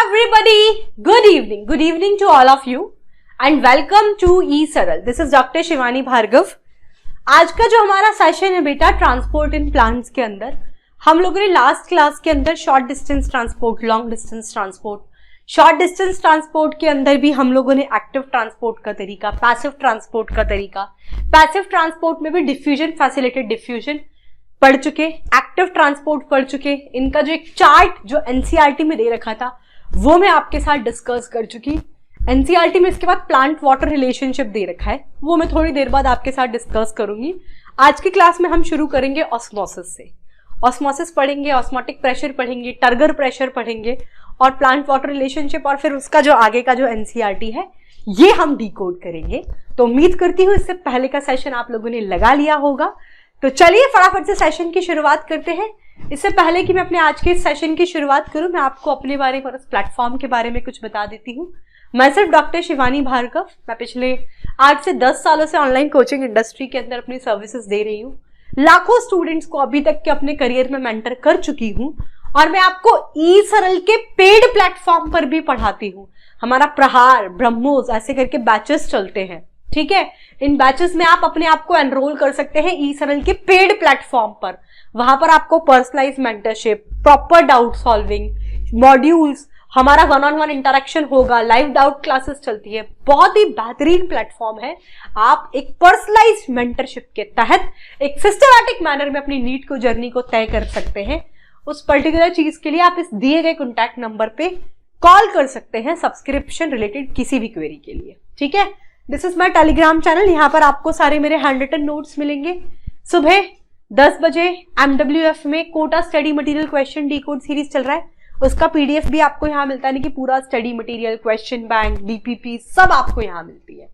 everybody, good evening to all of you and welcome to E-Saral. This is Dr. Shivani Bhargava. आज का जो हमारा session है बेटा ट्रांसपोर्ट इन प्लांट्स के अंदर, हम लोगों ने लास्ट क्लास के अंदर short distance transport, long distance transport, short distance transport के अंदर भी हम लोगों ने एक्टिव ट्रांसपोर्ट का तरीका, पैसिव ट्रांसपोर्ट का तरीका, पैसिव ट्रांसपोर्ट में भी डिफ्यूजन, फैसिलिटेड डिफ्यूजन पढ़ चुके, एक्टिव ट्रांसपोर्ट पढ़ चुके. इनका जो एक चार्ट जो एनसीईआरटी में दे रखा था वो मैं आपके साथ डिस्कस कर चुकी. एनसीईआरटी में इसके बाद प्लांट वाटर रिलेशनशिप दे रखा है, वो मैं थोड़ी देर बाद आपके साथ डिस्कस करूंगी. आज की क्लास में हम शुरू करेंगे ऑस्मोसिस से. ऑस्मोसिस पढ़ेंगे, ऑस्मोटिक प्रेशर पढ़ेंगे, टर्गर प्रेशर पढ़ेंगे और प्लांट वाटर रिलेशनशिप, और फिर उसका जो आगे का जो एनसीईआरटी है ये हम डिकोड करेंगे. तो उम्मीद करती हूँ इससे पहले का सेशन आप लोगों ने लगा लिया होगा. तो चलिए फटाफट से सेशन की शुरुआत करते हैं. इससे पहले कि मैं अपने आज के सेशन की शुरुआत करूं, मैं आपको अपने बारे में और इस प्लेटफॉर्म के बारे में कुछ बता देती हूं. मैं सिर्फ डॉक्टर शिवानी भार्गव, मैं पिछले 8 से 10 सालों से ऑनलाइन कोचिंग इंडस्ट्री के अंदर अपनी सर्विसेज दे रही हूँ. लाखों स्टूडेंट्स को अभी तक के अपने करियर में मेंटर कर चुकी हूँ और मैं आपको ई-सरल के पेड प्लेटफॉर्म पर भी पढ़ाती हूँ. हमारा प्रहार, ब्रह्मोस ऐसे करके बैचेस चलते हैं, ठीक है. इन बैचेस में आप अपने आप को एनरोल कर सकते हैं ई-सरल के पेड प्लेटफॉर्म पर. वहां पर आपको personalize mentorship, proper doubt solving, modules, हमारा 1-on-1 इंटरेक्शन होगा, लाइव डाउट क्लासेस चलती है. बहुत ही बेहतरीन प्लेटफॉर्म है. आप एक पर्सनलाइज मेंटरशिप के तहत एक सिस्टमैटिक मैनर में अपनी नीड को, जर्नी को तय कर सकते हैं. उस पर्टिकुलर चीज के लिए आप इस दिए गए कॉन्टैक्ट नंबर पे कॉल कर सकते हैं सब्सक्रिप्शन रिलेटेड किसी भी क्वेरी के लिए, ठीक है. This is my Telegram channel. यहाँ पर आपको सारे मेरे हैंड रिटन नोट्स मिलेंगे. सुबह 10 बजे MWF में Kota study material question decode series चल रहा है, उसका PDF भी आपको यहाँ मिलता है. नहीं कि पूरा study material, question bank, DPP सब आपको यहाँ मिलती है.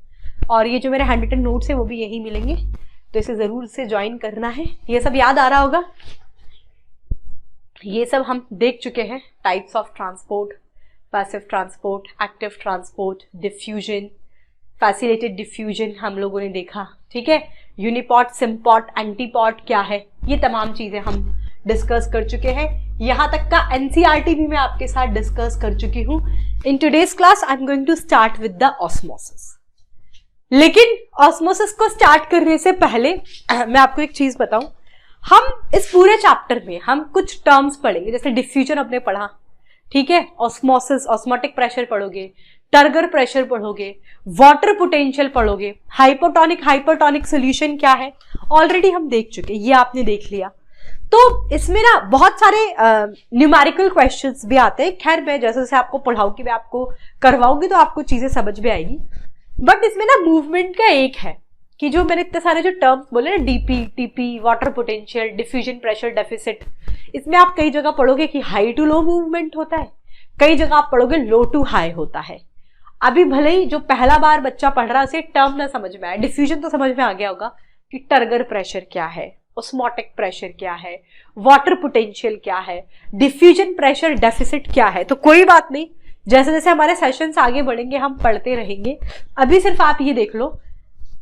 और ये जो मेरे हैंड रिटन नोट्स है वो भी यही मिलेंगे, तो इसे जरूर से ज्वाइन करना है. ये सब याद आ रहा होगा, ये सब हम देख चुके हैं. Types of transport, passive transport, active transport, diffusion, facilitated diffusion हम लोगों ने देखा, ठीक है. यूनिपॉट, सिम्पॉट, एंटीपॉट क्या है, ये तमाम चीजें हम डिस्कस कर चुके हैं. यहां तक का एनसीईआरटी भी मैं आपके साथ डिस्कस कर चुकी हूं. In today's class I am going to start with the osmosis. लेकिन ऑस्मोसिस को स्टार्ट करने से पहले मैं आपको एक चीज बताऊं. हम इस पूरे चैप्टर में हम कुछ टर्म्स पढ़ेंगे, जैसे डिफ्यूजन आपने पढ़ा, ठीक है. ऑस्मोसिस, ऑस्मोटिक प्रेशर पढ़ोगे, टर्गर प्रेशर पढ़ोगे, वाटर पोटेंशियल पढ़ोगे, हाइपोटोनिक, हाइपरटोनिक सॉल्यूशन क्या है ऑलरेडी हम देख चुके, ये आपने देख लिया. तो इसमें ना बहुत सारे न्यूमेरिकल क्वेश्चंस भी आते हैं. खैर मैं जैसे जैसे आपको पढ़ाऊंगी, मैं आपको करवाऊंगी तो आपको चीजें समझ में आएगी. बट इसमें ना मूवमेंट का एक है कि जो मैंने इतने सारे जो टर्म्स बोले ना, DP, TP, water potential, diffusion pressure deficit, इसमें आप कई जगह पढ़ोगे कि हाई टू लो मूवमेंट होता है, कई जगह आप पढ़ोगे लो टू हाई होता है. अभी भले ही जो पहला बार बच्चा पढ़ रहा है उसे टर्म ना समझ में आए, डिफ्यूजन तो समझ में आ गया होगा कि टर्गर प्रेशर क्या है, ऑस्मोटिक प्रेशर क्या है, वाटर पोटेंशियल क्या है, डिफ्यूजन प्रेशर डेफिसिट क्या है. तो कोई बात नहीं, जैसे जैसे हमारे सेशंस आगे बढ़ेंगे हम पढ़ते रहेंगे. अभी सिर्फ आप ये देख लो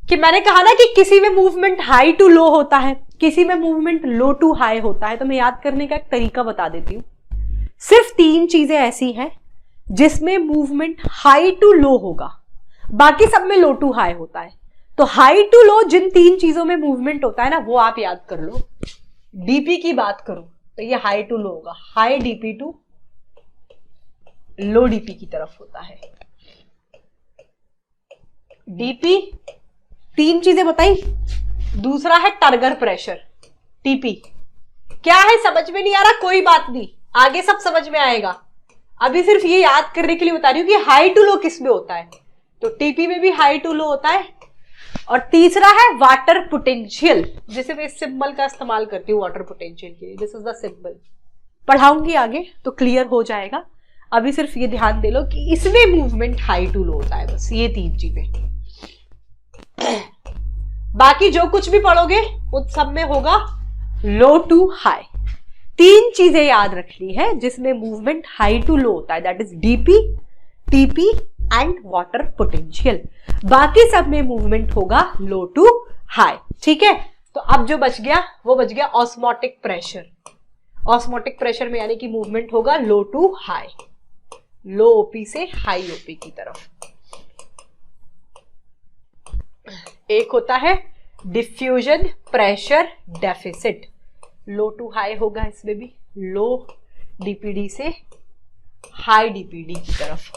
कि मैंने कहा ना कि किसी में मूवमेंट हाई टू लो होता है, किसी में मूवमेंट लो टू हाई होता है. तो मैं याद करने का एक तरीका बता देती हूँ. सिर्फ 3 चीजें ऐसी हैं जिसमें मूवमेंट हाई टू लो होगा, बाकी सब में लो टू हाई होता है. तो हाई टू लो जिन 3 चीजों में मूवमेंट होता है ना, वो आप याद कर लो. डीपी की बात करूं तो ये हाई टू लो होगा, high DP to low DP की तरफ होता है. डीपी 3 चीजें बताई. दूसरा है टर्गर प्रेशर. टीपी क्या है समझ में नहीं आ रहा, कोई बात नहीं, आगे सब समझ में आएगा. अभी सिर्फ ये याद करने के लिए बता रही हूँ कि हाई टू लो किस में होता है. तो टीपी में भी हाई टू लो होता है. और तीसरा है वाटर पोटेंशियल, जिसे मैं इस सिंबल का इस्तेमाल करती हूँ वाटर पोटेंशियल के लिए. This is the symbol. पढ़ाऊंगी आगे तो क्लियर हो जाएगा. अभी सिर्फ ये ध्यान दे लो कि इसमें मूवमेंट हाई टू लो होता है, बस ये 3 चीजें. बाकी जो कुछ भी पढ़ोगे उन सब में होगा लो टू हाई. 3 चीजें याद रखनी है जिसमें मूवमेंट हाई टू लो होता है, that is DP, TP and water potential. बाकी सब में मूवमेंट होगा लो टू हाई, ठीक है. तो अब जो बच गया वो बच गया ऑस्मोटिक प्रेशर. ऑस्मोटिक प्रेशर में यानी कि मूवमेंट होगा low to high. Low OP से हाई ओपी की तरफ। एक होता है diffusion pressure deficit, low to high होगा इसमें भी, लो डीपीडी से हाई डीपीडी की तरफ।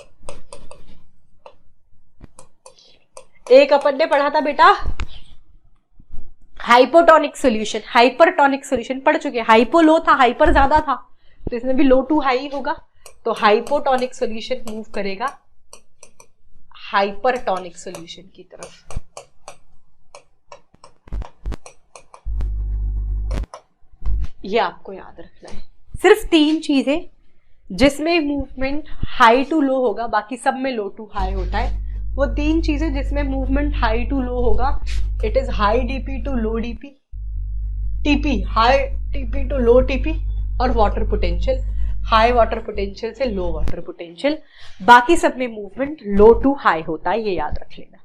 एक अपन ने पढ़ा था बेटा हाइपोटोनिक सॉल्यूशन, हाइपरटोनिक सॉल्यूशन पढ़ चुके हैं। हाइपो लो था, हाइपर ज्यादा था, तो इसमें भी लो टू हाई होगा, तो हाइपोटोनिक सॉल्यूशन मूव करेगा हाइपरटोनिक सॉल्यूशन की तरफ। ये आपको याद रखना है। सिर्फ 3 चीजें जिसमें मूवमेंट हाई टू लो होगा, बाकी सब में लो टू हाई होता है। वो 3 चीजें जिसमें मूवमेंट हाई टू लो होगा, it is high DP to low DP, TP high TP to low TP, और water potential high water potential से लो वाटर पोटेंशियल। बाकी सब में मूवमेंट लो टू हाई होता है, ये याद रख लेना।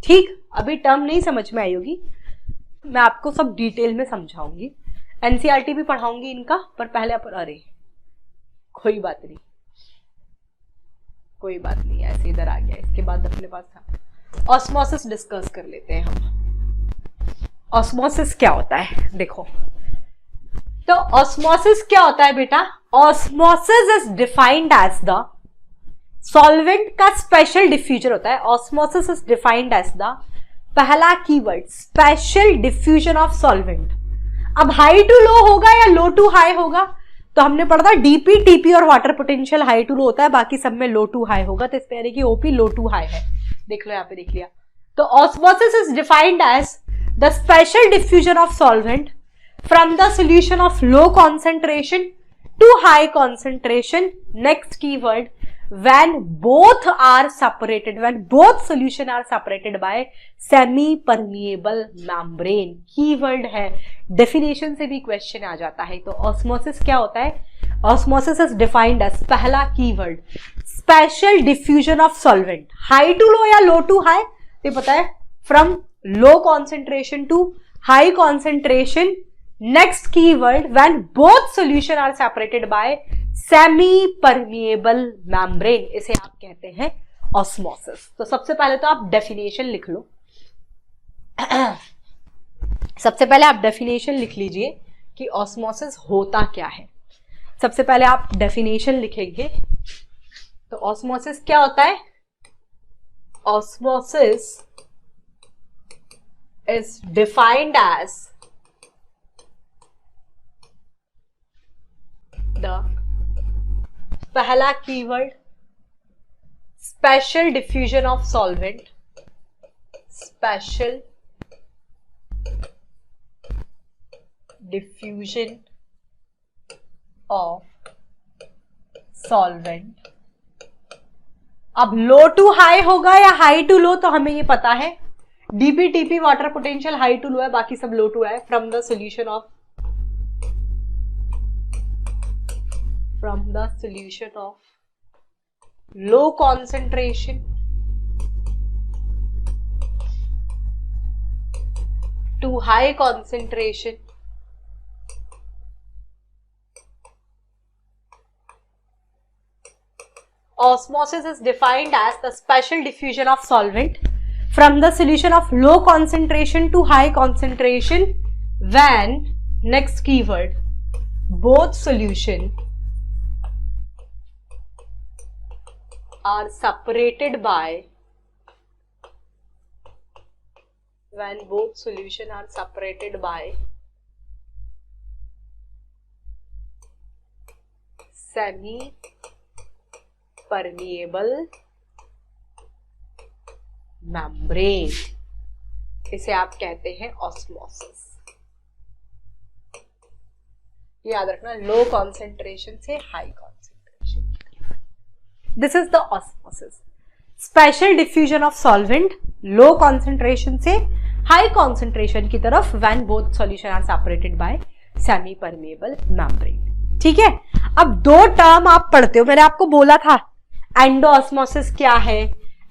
ठीक, अभी टर्म नहीं समझ में आई होगी, मैं आपको सब डिटेल में समझाऊंगी, एनसीईआरटी भी पढ़ाऊंगी इनका, पर पहले अपन अरे कोई बात नहीं, कोई बात नहीं, ऐसे इधर आ गया। इसके बाद अपने पास था ऑस्मोसिस, डिस्कस कर लेते हैं हम। ऑस्मोसिस क्या होता है देखो, तो ऑस्मोसिस क्या होता है बेटा, osmosis is defined as the solvent का स्पेशल डिफ्यूजन होता है। Osmosis is defined as the, पहला keyword special diffusion of solvent. अब हाई टू लो होगा या लो टू हाई होगा, तो हमने पढ़ा था डीपी टीपी और वाटर पोटेंशियल हाई टू लो होता है, बाकी सब में लो टू हाई होगा, तो इस पे यानी कि ओपी लो टू हाई है। देख लो यहाँ पे, देख लिया। तो osmosis is defined as the special diffusion of solvent from the solution of low concentration to high concentration. Next keyword when both are separated, when both solution are separated by semi permeable membrane। Keyword है, definition से भी question आ जाता है। तो osmosis क्या होता है, osmosis is defined as, पहला keyword special diffusion of solvent, high to low या लो टू हाई, ये पता है, from low concentration to high concentration. Next keyword when both solution are separated by semi permeable membrane, इसे आप कहते हैं osmosis. तो सबसे पहले तो आप डेफिनेशन लिख लो। सबसे पहले आप डेफिनेशन लिख लीजिए कि ऑस्मोसिस होता क्या है। सबसे पहले आप डेफिनेशन लिखेंगे, तो ऑस्मोसिस क्या होता है, osmosis is defined as the, पहला keyword special diffusion of solvent, special diffusion of solvent. अब लो टू हाई होगा या हाई टू लो, तो हमें ये पता है DP TP water potential high to low है, बाकी सब लो टू है। From the solution of, from the solution of low concentration to high concentration, osmosis is defined as the special diffusion of solvent from the solution of low concentration to high concentration when, next keyword, both solution are separated by, when both solution are separated by semi permeable membrane, इसे आप कहते हैं osmosis. याद रखना, low concentration से high concentration. This is the osmosis, special diffusion of solvent low concentration से high concentration की तरफ when both solution are separated by semi permeable membrane. ठीक है, अब 2 टर्म आप पढ़ते हो, मैंने आपको बोला था एंडो ऑस्मोसिस क्या है,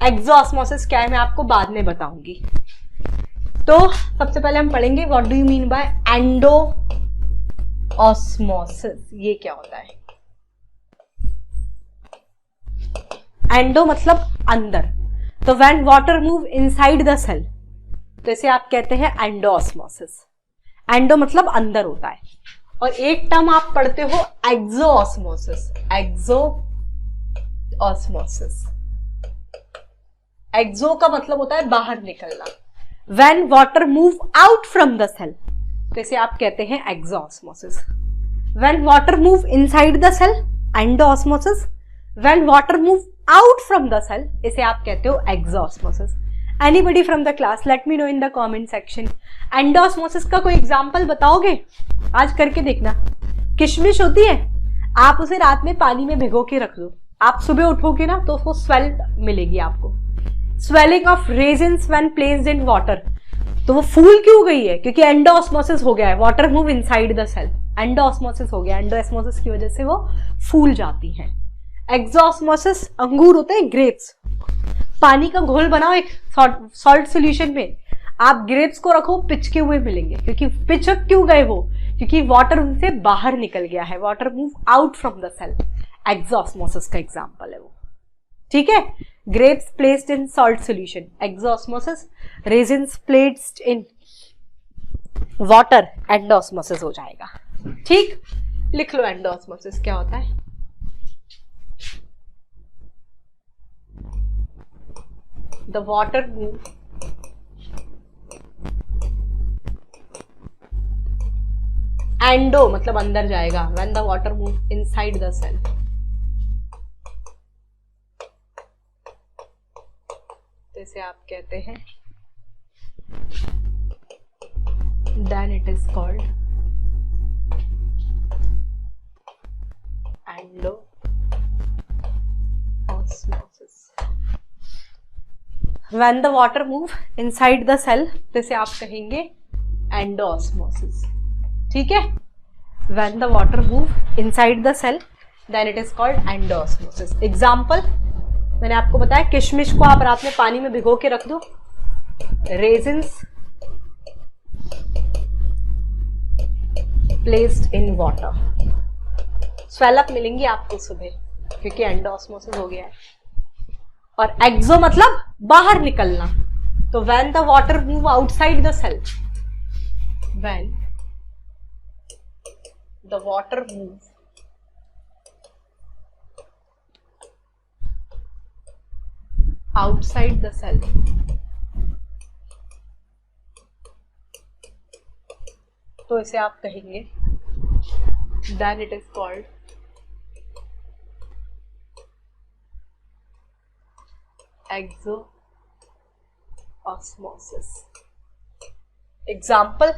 एक्सो ऑस्मोसिस क्या है, मैं आपको बाद में बताऊंगी। तो सबसे पहले हम पढ़ेंगे what do you mean by endo osmosis, ये क्या होता है। एंडो मतलब अंदर, तो when water move inside the cell तो इसे आप कहते हैं एंडोऑस्मोसिस। एंडो मतलब अंदर होता है। और एक टर्म आप पढ़ते हो एक्सोऑस्मोसिस। एक्सोऑस्मोसिस, एक्सो का मतलब होता है बाहर निकलना। When water move out from the cell तो इसे आप कहते हैं exosmosis. When water move inside the cell endosmosis. When water move out from the cell इसे आप कहते हो exosmosis. Anybody from the class, let me know in the comment section. Endosmosis का कोई एग्जांपल बताओगे? आज करके देखना। किशमिश होती है, आप उसे रात में पानी में भिगो के रख दो, आप सुबह उठोगे ना तो वो स्वेल मिलेगी आपको। Swelling of resins when placed in water, तो वो फूल क्यों गई है? क्योंकि एंडोऑस्मोसिस हो गया है, water move inside the cell, endo osmosis हो गया। एंडोऑस्मोसिस की वजह से वो फूल जाती हैं। एक्सोऑस्मोसिस, अंगूर होते हैं ग्रेप्स, पानी का घोल बनाओ एक सॉल्ट सॉल्यूशन में, आप ग्रेप्स को रखो, पिचके हुए मिलेंगे। क्योंकि पिचक क्यों गए वो? क्योंकि वाटर उनसे बाहर निकल गया है, water move out from the cell. Exosmosis का एग्जांपल है वो, ठीक है। Grapes placed in salt solution, exosmosis. Raisins placed in water, endosmosis हो जाएगा, ठीक। लिख लो एंडोऑस्मोसिस क्या होता है। The water move endo मतलब अंदर जाएगा। When the water move inside the cell जैसे आप कहते हैं, then it is called endoosmosis। When the water move inside the cell जैसे आप कहेंगे एंडोऑस्मोसिस, ठीक है। When the water move inside the cell then it is called endosmosis. Example मैंने आपको बताया, किशमिश को आप रात में पानी में भिगो के रख दो, resins placed in water, swell up मिलेंगी आपको सुबह, क्योंकि एंडोऑस्मोसिस हो गया है। और एक्सो मतलब बाहर निकलना, तो when the water move outside the cell, when the water move outside the cell तो इसे आप कहेंगे then it is called exosmosis. Example,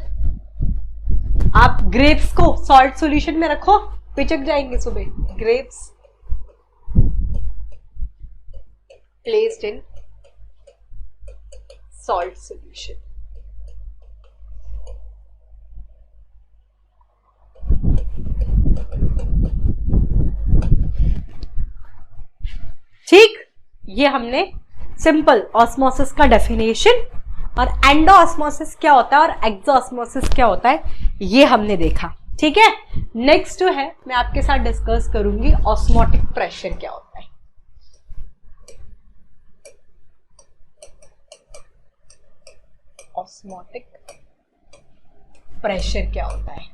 आप ग्रेप्स को सॉल्ट सॉल्यूशन में रखो, पिचक जाएंगे सुबह। Grapes placed in salt solution, ठीक। ये हमने सिंपल ऑस्मोसिस का डेफिनेशन और एंडोऑस्मोसिस क्या होता है और एक्सोऑस्मोसिस क्या होता है ये हमने देखा, ठीक है। नेक्स्ट जो है मैं आपके साथ डिस्कस करूंगी ऑस्मोटिक प्रेशर क्या होता है। ऑस्मोटिक प्रेशर क्या होता है,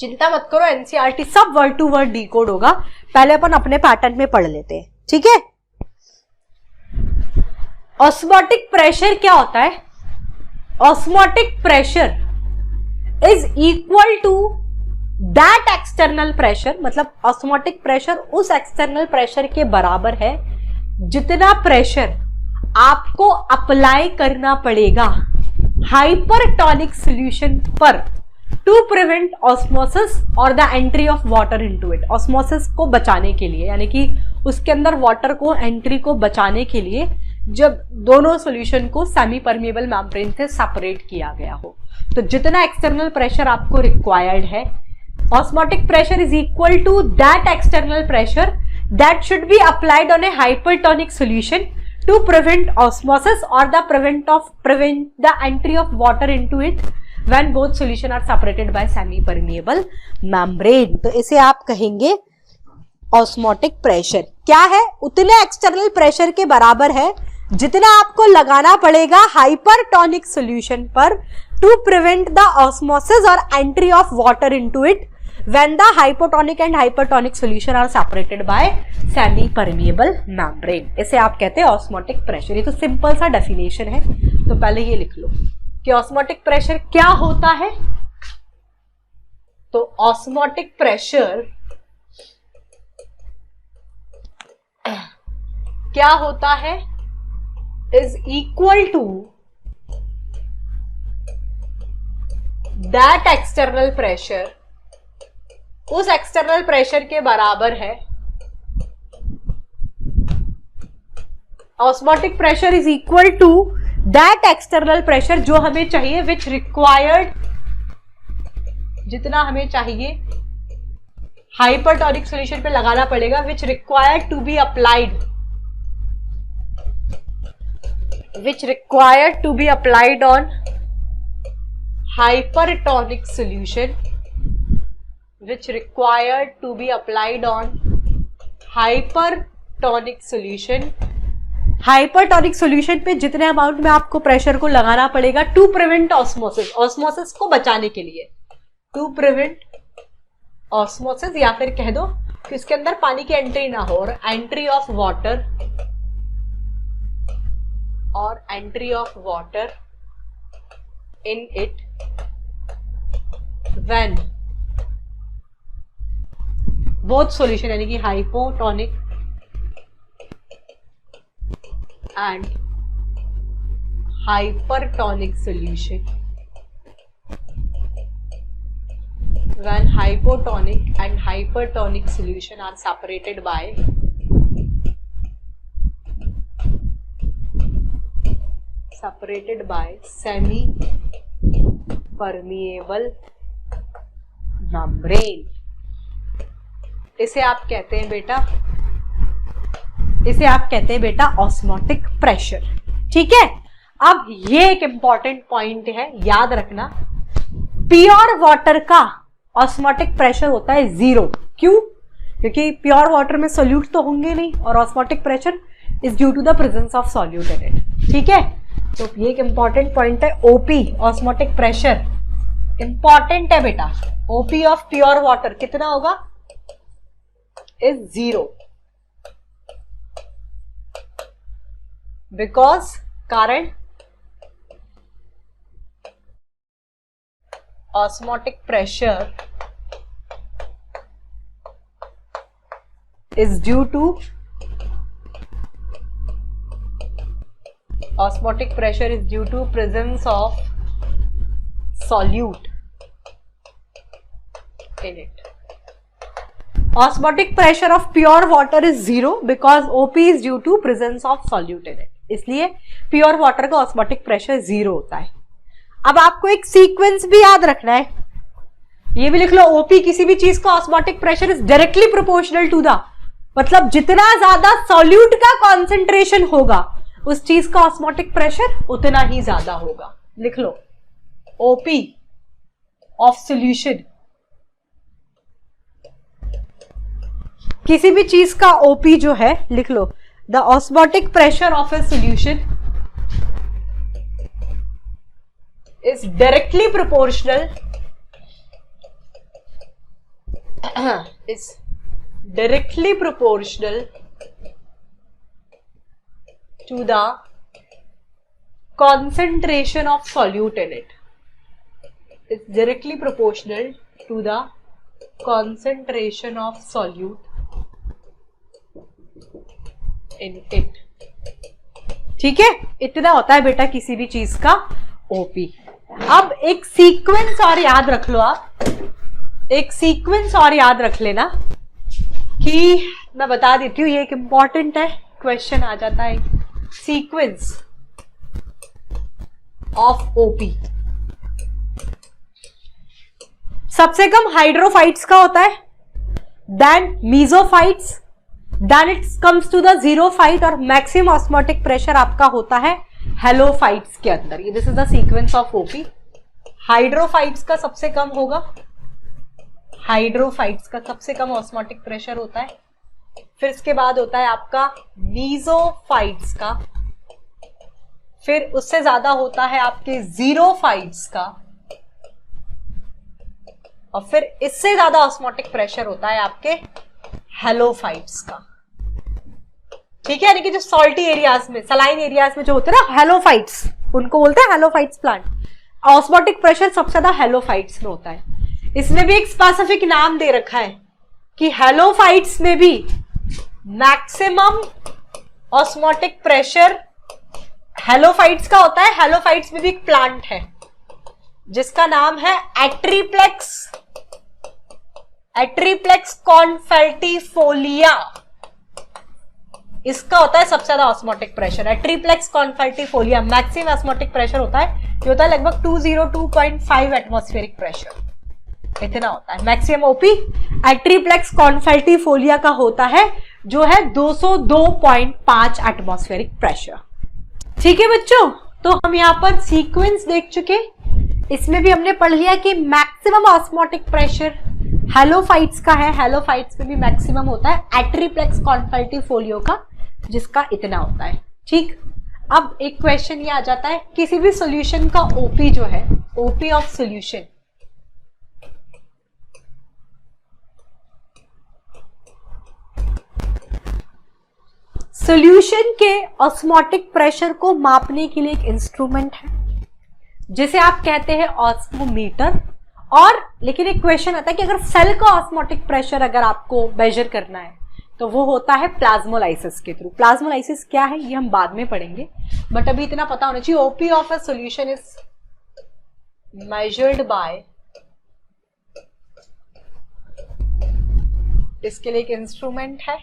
चिंता मत करो, एनसीईआरटी सब वर्ड टू वर्ड डिकोड होगा, पहले अपन अपने पैटर्न में पढ़ लेते हैं, ठीक है। ऑस्मोटिक प्रेशर क्या होता है? Osmotic pressure is equal to that external pressure, मतलब ऑस्मोटिक प्रेशर उस एक्सटर्नल प्रेशर के बराबर है जितना प्रेशर आपको अप्लाई करना पड़ेगा हाइपरटोनिक सॉल्यूशन पर टू प्रिवेंट ऑस्मोसिस और the entry of water into it. Osmosis को बचाने के लिए, यानी कि उसके अंदर वाटर को एंट्री को बचाने के लिए जब दोनों सॉल्यूशन को सेमी परमिएबल मेम्ब्रेन से सेपरेट किया गया हो, तो जितना एक्सटर्नल प्रेशर आपको रिक्वायर्ड है, osmotic pressure is equal to that external pressure that should be applied on a hypertonic solution to prevent osmosis और the prevent the entry of water into it when both solution are separated by semi permeable membrane। तो इसे आप कहेंगे osmotic pressure क्या है? उतने external pressure के बराबर है जितना आपको लगाना पड़ेगा हाइपरटोनिक सॉल्यूशन पर टू प्रिवेंट द ऑस्मोसिस और entry of water into it when the hypotonic and hypertonic solution are separated by semi permeable membrane. इसे आप कहते हैं ऑस्मोटिक प्रेशर। ये तो सिंपल सा डेफिनेशन है, तो पहले ये लिख लो कि ऑस्मोटिक प्रेशर क्या होता है। तो ऑस्मोटिक प्रेशर क्या होता है? Is equal to that external pressure, उस एक्सटर्नल प्रेशर के बराबर है। Osmotic pressure is equal to that external pressure जो हमें चाहिए, विच रिक्वायर्ड, जितना हमें चाहिए हाइपरटोनिक सॉल्यूशन पे लगाना पड़ेगा, which required to be applied, which required to be applied on hypertonic solution, which required to be applied on hypertonic solution। Hypertonic solution पे जितने अमाउंट में आपको प्रेशर को लगाना पड़ेगा टू प्रिवेंट ऑस्मोसिस, ऑस्मोसिस को बचाने के लिए, टू प्रिवेंट ऑस्मोसिस, या फिर कह दो कि इसके अंदर पानी की एंट्री ना हो और entry of water or entry of water in it when both solution यानी कि hypotonic and hypertonic solution, when hypotonic and hypertonic solution are separated by semi permeable membrane। इसे आप कहते हैं बेटा ऑस्मोटिक प्रेशर। ठीक है, अब ये एक इंपॉर्टेंट पॉइंट है, याद रखना, प्योर वाटर का ऑस्मोटिक प्रेशर होता है 0। क्यों? क्योंकि प्योर वाटर में सोल्यूट तो होंगे नहीं, और osmotic pressure is due to the presence of solute in it. ठीक है, तो ये एक इंपॉर्टेंट पॉइंट है, ओपी ऑस्मोटिक प्रेशर इंपॉर्टेंट है बेटा। ओपी ऑफ प्योर वाटर कितना होगा? इज 0, बिकॉज कारण osmotic pressure is due to osmotic pressure is due to presence of solute in it. Osmotic pressure of pure water is 0 because OP is due to presence of solute in it. इसलिए pure water का osmotic pressure 0 होता है। अब आपको एक sequence भी याद रखना है, ये भी लिख लो, ओपी किसी भी चीज का osmotic pressure is directly proportional to the, मतलब जितना ज्यादा सॉल्यूट का कॉन्सेंट्रेशन होगा उस चीज का ऑस्मोटिक प्रेशर उतना ही ज्यादा होगा। लिख लो, ओपी ऑफ सॉल्यूशन, किसी भी चीज का ओपी जो है, लिख लो, the osmotic pressure of a solution is directly proportional, is directly proportional to the concentration of solute in it. It's directly proportional to the concentration of solute in it. ठीक है, इतना होता है बेटा किसी भी चीज का ओपी। अब एक सीक्वेंस और याद रख लो, आप एक सीक्वेंस और याद रख लेना कि मैं बता देती हूँ, ये एक इंपॉर्टेंट है, क्वेश्चन आ जाता है, सीक्वेंस ऑफ ओपी। सबसे कम हाइड्रोफाइट्स का होता है, then mesophytes, then it comes to the xerophyte, और मैक्सिमम ऑस्मोटिक प्रेशर आपका होता है हेलोफाइट्स के अंदर। ये this is the sequence of OP. Hydrophytes का सबसे कम होगा, हाइड्रोफाइट्स का सबसे कम ऑस्मोटिक प्रेशर होता है फिर इसके बाद होता है आपका मीजोफाइट्स का, फिर उससे ज्यादा होता है आपके जीरोफाइट्स का, और फिर इससे ज्यादा ऑस्मोटिक प्रेशर होता है आपके हेलोफाइट्स का। ठीक है, यानी कि जो सॉल्टी एरियाज में, सलाइन एरियाज में जो होते हैं ना हेलोफाइट्स, उनको बोलते हैं हेलोफाइट्स प्लांट। ऑस्मोटिक प्रेशर सबसे ज्यादा हेलोफाइट्स में होता है। इसमें भी एक स्पेसिफिक नाम दे रखा है कि हेलोफाइट्स में भी मैक्सिमम ऑस्मोटिक प्रेशर हेलोफाइट्स का होता है। हेलोफाइट्स में भी एक प्लांट है जिसका नाम है एट्रीप्लेक्स कॉन्फेल्टिफोलिया। इसका होता है सबसे ज्यादा osmotic pressure. Atriplex confertifolia maximum osmotic pressure होता है, ये होता है लगभग 202.5 एटमॉस्फेरिक प्रेशर, इतना होता है मैक्सिमम ओपी। एट्रीप्लेक्स कॉन्फेल्टिफोलिया का होता है जो है 202.5 एटमॉस्फेरिक प्रेशर। ठीक है बच्चों, तो हम यहां पर सीक्वेंस देख चुके। इसमें भी हमने पढ़ लिया कि मैक्सिमम ऑस्मोटिक प्रेशर हेलोफाइट्स का है, हेलोफाइट्स में भी मैक्सिमम होता है एट्रीप्लेक्स कॉन्फेल्टिफोलियो का, जिसका इतना होता है। ठीक, अब एक क्वेश्चन ये आ जाता है, किसी भी सॉल्यूशन का ओपी जो है, ओपी ऑफ सॉल्यूशन, सॉल्यूशन के ऑस्मोटिक प्रेशर को मापने के लिए एक इंस्ट्रूमेंट है जिसे आप कहते हैं ऑस्मोमीटर। और लेकिन एक क्वेश्चन आता है कि अगर सेल का ऑस्मोटिक प्रेशर अगर आपको मेजर करना है तो वो होता है प्लाज्मोलाइसिस के थ्रू। प्लाज्मोलाइसिस क्या है ये हम बाद में पढ़ेंगे, बट अभी इतना पता होना चाहिए, OP of a solution is measured bye, इसके लिए एक इंस्ट्रूमेंट है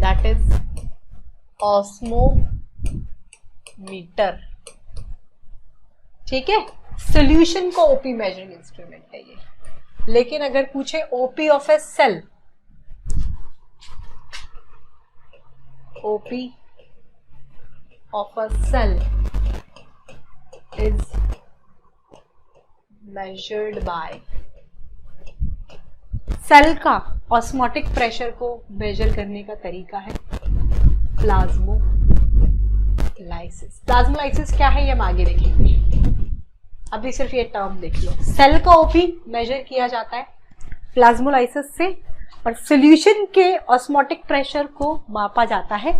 दैट इज ऑस्मोमीटर। ठीक है, सॉल्यूशन को ओपी मेजरिंग इंस्ट्रूमेंट है ये। लेकिन अगर पूछे OP of a cell, OP of a cell is measured by, cell का ऑस्मोटिक प्रेशर को मेजर करने का तरीका है प्लाज्मोलाइसिस। प्लाज्मोलाइसिस क्या है ये हम आगे देखेंगे, अभी सिर्फ ये टर्म देख लो। सेल का ओपी मेजर किया जाता है प्लाज्मोलाइसिस से, और सॉल्यूशन के ऑस्मोटिक प्रेशर को मापा जाता है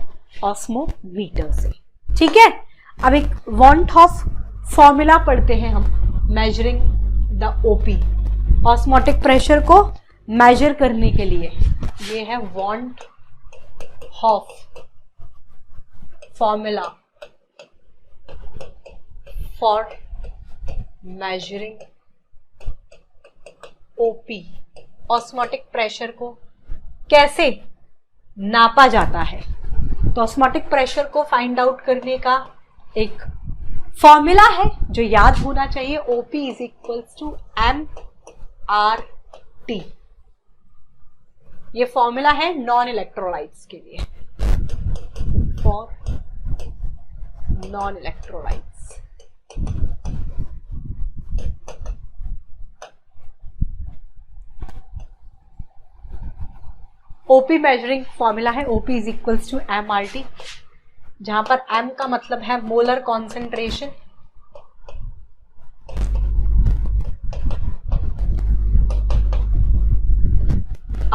ऑस्मोमीटर से। ठीक है, अब एक वॉन्ट ऑफ फॉर्मूला पढ़ते हैं हम measuring the OP, osmotic pressure को मेजर करने के लिए। ये है one of formula for measuring OP, osmotic pressure को कैसे नापा जाता है। तो ऑस्मोटिक प्रेशर को फाइंड आउट करने का एक फॉर्मूला है जो याद होना चाहिए, OP is equals to MRT। ये फॉर्मूला है नॉन इलेक्ट्रोलाइट्स के लिए, for non electrolytes. OP measuring formula है OP is equals to MRT, जहां पर M का मतलब है मोलर कॉन्सेंट्रेशन,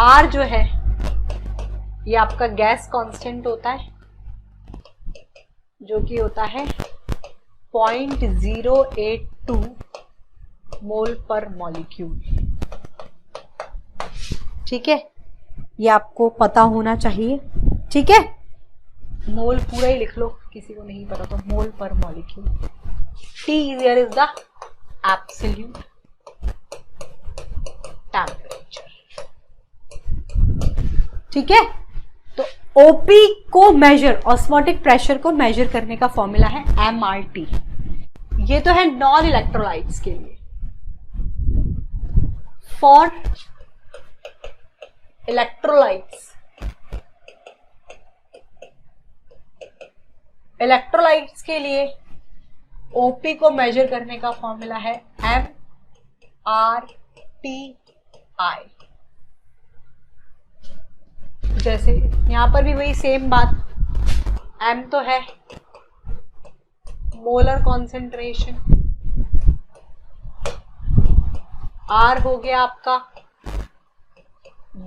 R जो है ये आपका गैस कांस्टेंट होता है जो कि होता है 0.082 मोल पर मॉलिक्यूल। ठीक है, ये आपको पता होना चाहिए। ठीक है, मोल पूरा ही लिख लो, किसी को नहीं पता तो मोल पर molecule. T here is the absolute temperature। ठीक है, तो ओपी को मेजर, ऑस्मोटिक प्रेशर को मेजर करने का फॉर्मूला है MRT। ये तो है नॉन इलेक्ट्रोलाइट्स के लिए। फॉर इलेक्ट्रोलाइट्स, इलेक्ट्रोलाइट्स के लिए ओपी को मेजर करने का फॉर्मूला है MRTI। जैसे यहाँ पर भी वही सेम बात, m तो है मोलर कॉन्सेंट्रेशन, r हो गया आपका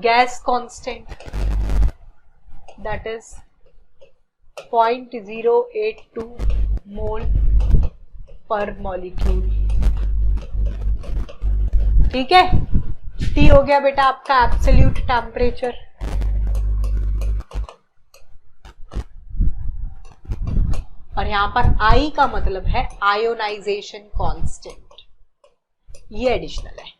गैस कांस्टेंट, दैट इज 0.082 मोल पर मॉलिक्यूल। ठीक है, T हो गया बेटा आपका एब्सोल्यूट टेम्परेचर, और यहां पर I का मतलब है आयोनाइजेशन कांस्टेंट, ये एडिशनल है।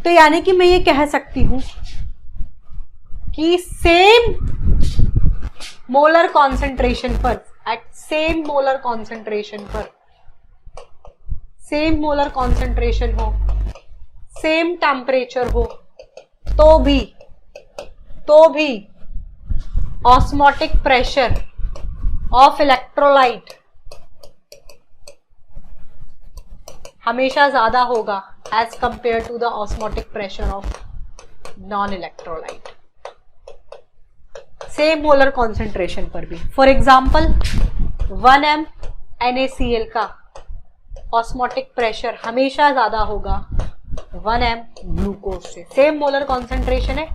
तो यानी कि मैं ये कह सकती हूं कि सेम मोलर कॉन्सेंट्रेशन पर, एट सेम मोलर कॉन्सेंट्रेशन पर, सेम मोलर कॉन्सेंट्रेशन हो, सेम टेम्परेचर हो, तो भी ऑस्मोटिक प्रेशर ऑफ इलेक्ट्रोलाइट हमेशा ज्यादा होगा as compare to the osmotic pressure of non electrolyte, same molar concentration पर भी। फॉर एग्जाम्पल 1m NaCl का ऑस्मोटिक प्रेशर हमेशा ज्यादा होगा 1m ग्लूकोज से, सेम मोलर कॉन्सेंट्रेशन है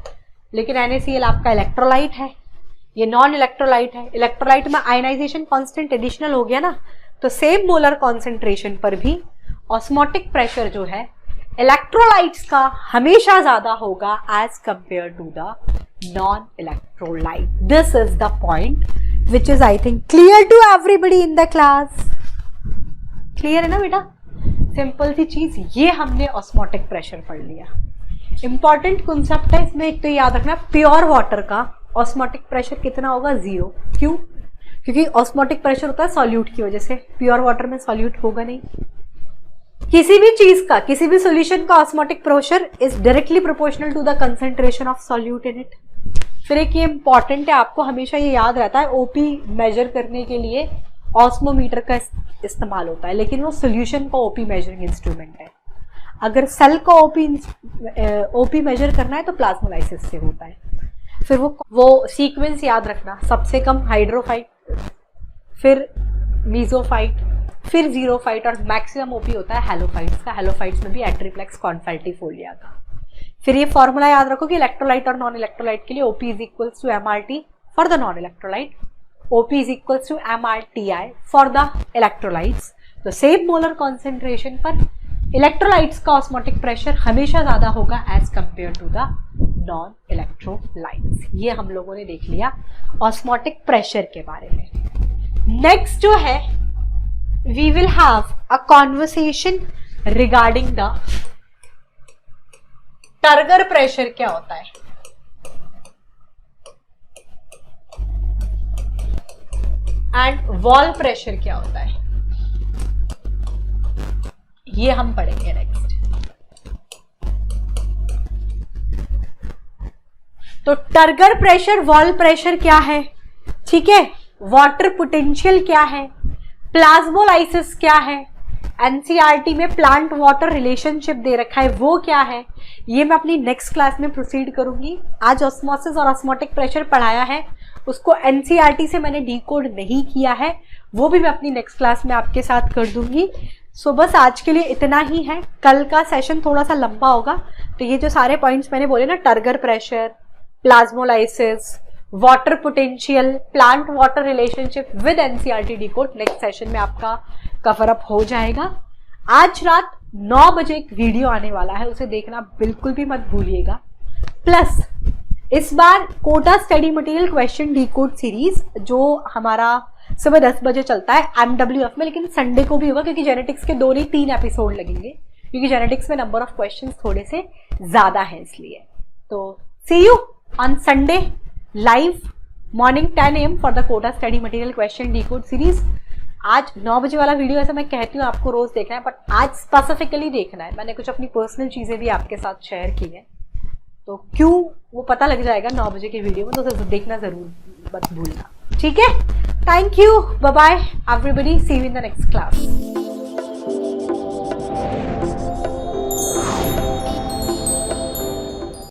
लेकिन NaCl आपका इलेक्ट्रोलाइट है, ये नॉन इलेक्ट्रोलाइट है। इलेक्ट्रोलाइट में आयनाइजेशन कांस्टेंट एडिशनल हो गया ना, तो सेम मोलर कॉन्सेंट्रेशन पर भी ऑस्मोटिक प्रेशर जो है इलेक्ट्रोलाइट्स का हमेशा ज्यादा होगा as compare to the non electrolyte. This is the point which is I think clear to everybody in the class. Clear है ना बेटा? सिंपल सी चीज, ये हमने ऑस्मोटिक प्रेशर पढ़ लिया। इंपॉर्टेंट कॉन्सेप्ट है इसमें, एक तो याद रखना, प्योर वाटर का ऑस्मोटिक प्रेशर कितना होगा? 0। क्यों? क्योंकि ऑस्मोटिक प्रेशर होता है सॉल्यूट की वजह से, प्योर वाटर में सॉल्यूट होगा नहीं। किसी भी चीज का, किसी भी सॉल्यूशन का osmotic pressure is directly proportional to the concentration of solute in it. फिर एक ये इंपॉर्टेंट है, आपको हमेशा ये याद रहता है, ओपी मेजर करने के लिए ऑस्मोमीटर का इस्तेमाल होता है, लेकिन वो सॉल्यूशन का ओपी मेजरिंग इंस्ट्रूमेंट है। अगर सेल का ओपी मेजर करना है तो प्लाज्मोलाइसिस से होता है। फिर वो सीक्वेंस याद रखना, सबसे कम हाइड्रोफाइट, फिर मीजोफाइट, फिर जीरोफाइट, और मैक्सिमम ओपी होता है हेलोफाइट्स का। हेलोफाइट्स में भी एट्रिप्लेक्स कॉन्फेल्टिफोलिया का। फिर ये फॉर्मूला याद रखो कि इलेक्ट्रोलाइट और नॉन इलेक्ट्रोलाइट के लिए OP is equals to MRT for the non electrolyte, OP is equals to MRTI for the electrolytes. तो सेम मोलर कॉन्सेंट्रेशन पर इलेक्ट्रोलाइट्स का ऑस्मोटिक प्रेशर हमेशा ज्यादा होगा as compare to the non electrolytes. ये हम लोगों ने देख लिया ऑस्मोटिक प्रेशर के बारे में। नेक्स्ट जो है, we will have a conversation regarding the turgor pressure क्या होता है, एंड वॉल प्रेशर क्या होता है, ये हम पढ़ेंगे नेक्स्ट। तो टर्गर प्रेशर, वॉल प्रेशर क्या है, ठीक है, वाटर पोटेंशियल क्या है, प्लाज्मोलाइसिस क्या है, एनसीईआरटी में प्लांट वाटर रिलेशनशिप दे रखा है वो क्या है, ये मैं अपनी नेक्स्ट क्लास में प्रोसीड करूंगी। आज ऑस्मोसिस और ऑस्मोटिक प्रेशर पढ़ाया है, उसको एनसीईआरटी से मैंने डिकोड नहीं किया है, वो भी मैं अपनी नेक्स्ट क्लास में आपके साथ कर दूंगी। सो बस आज के लिए इतना ही है, कल का सेशन थोड़ा सा लंबा होगा। तो ये जो सारे पॉइंट्स मैंने बोले ना, turgor pressure, plasmolysis, water potential, plant water relationship with NCERT decode, next session में आपका कवर अप हो जाएगा। आज रात 9 बजे एक वीडियो आने वाला है, उसे देखना बिल्कुल भी मत भूलिएगा। प्लस इस बार Kota study material question decode series जो हमारा सुबह 10 बजे चलता है MWF में, लेकिन संडे को भी होगा क्योंकि जेनेटिक्स के 2 नहीं 3 एपिसोड लगेंगे, क्योंकि जेनेटिक्स में नंबर ऑफ क्वेश्चंस थोड़े से ज्यादा है इसलिए। तो see you on Sunday live morning 10 AM for the Kota study material question decode series. आज 9 बजे वाला वीडियो ऐसा मैं कहती हूँ आपको रोज देखना है, बट आज स्पेसिफिकली देखना है। मैंने कुछ अपनी पर्सनल चीजें भी आपके साथ शेयर की है, तो क्यों वो पता लग जाएगा 9 बजे की वीडियो में, तो देखना जरूर मत भूलना, ठीक है। Thank you, bye bye everybody, see you in the next class.